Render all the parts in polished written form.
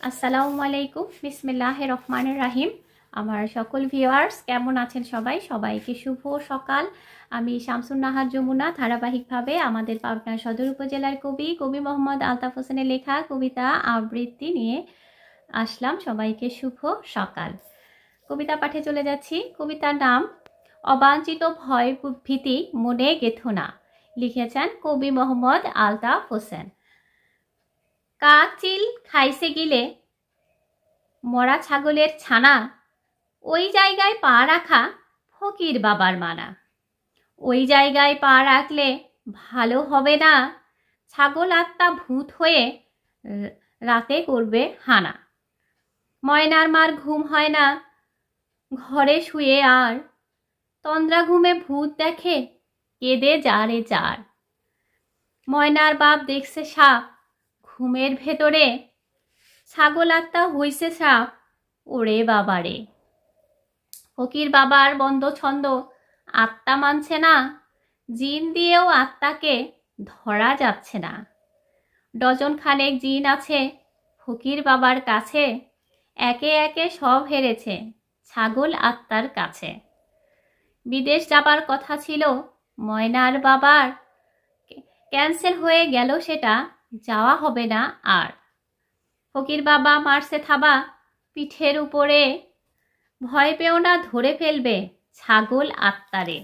আসসালামু আলাইকুম, বিসমিল্লাহির রহমানির রহিম। আমার সকল ভিউয়ার্স কেমন আছেন সবাই? সবাইকে শুভ সকাল। আমি শামসুন নাহার যমুনা ধারাবাহিকভাবে আমাদের পাবনা সদর উপজেলার কবি মোহাম্মদ আলতাফ হোসেনের লেখা কবিতা আবৃত্তি নিয়ে আসলাম। সবাইকে শুভ সকাল। কবিতা পাঠে চলে যাচ্ছি। কবিতার নাম অবাঞ্ছিত ভয় ভীতি মনে গেথো না। লিখেছেন কবি মোহাম্মদ আলতাফ হোসেন। কাক চিল খাইছে গিলে মরা ছাগলের ছানা, ওই জায়গায় পা রাখা ফকির বাবার মানা। ওই জায়গায় পা রাখলে ভালো হবে না, ছাগল আত্মা ভূত হয়ে রাতে করবে হানা। ময়নার মার ঘুম হয় না ঘরে শুয়ে আর, তন্দ্রা ঘুমে ভূত দেখে কেঁদে যারে যার। ময়নার বাপ দেখছে সাপ ঘুমের ভেতরে, ছাগল আত্মা হইছে সাপ ওরে বাবারে। ফকির বাবার বন্ধ ছন্দ আত্মা মানছে না, জিন দিয়েও আত্মাকে ধরা যাচ্ছে না। ডজন খানেক জিন আছে ফকির বাবার কাছে, একে একে সব হেরেছে ছাগল আত্মার কাছে। বিদেশ যাবার কথা ছিল ময়নার বাবার, ক্যান্সেল হয়ে গেল সেটা, যাওয়া হবে না আর। ফকির বাবা মারছে থাবা পিঠের উপরে, ভয় পেও না ধরে ফেলবে ছাগল আত্মারে।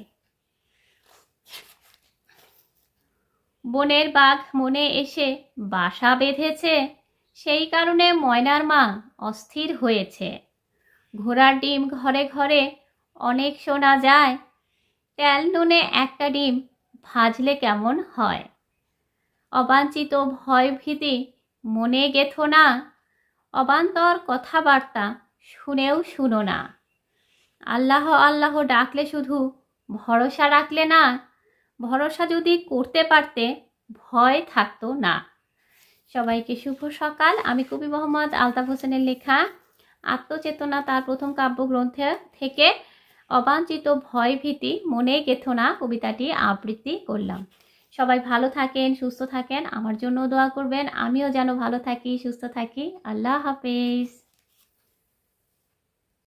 বনের বাঘ মনে এসে বাসা বেঁধেছে, সেই কারণে ময়নার মা অস্থির হয়েছে। ঘোড়ার ডিম ঘরে ঘরে অনেক শোনা যায়, তেল নুনে একটা ডিম ভাজলে কেমন হয়। অবাঞ্ছিত ভয় ভীতি মনে গেথো না, অবান্তর কথাবার্তা শুনেও শুনো না। আল্লাহ আল্লাহ ডাকলে শুধু ভরসা রাখলে না, ভরসা যদি করতে পারতে ভয় থাকতো না। সবাইকে শুভ সকাল। আমি কবি মোহাম্মদ আলতাফ হোসেনের লেখা আত্মচেতনা তার প্রথম কাব্যগ্রন্থ থেকে অবাঞ্ছিত ভয় ভীতি মনে গেথো না কবিতাটি আবৃত্তি করলাম। সবাই ভালো থাকেন, সুস্থ থাকেন, আমার জন্য দোয়া করবেন, আমিও যেন ভালো থাকি, সুস্থ থাকি। আল্লাহ হাফেজ।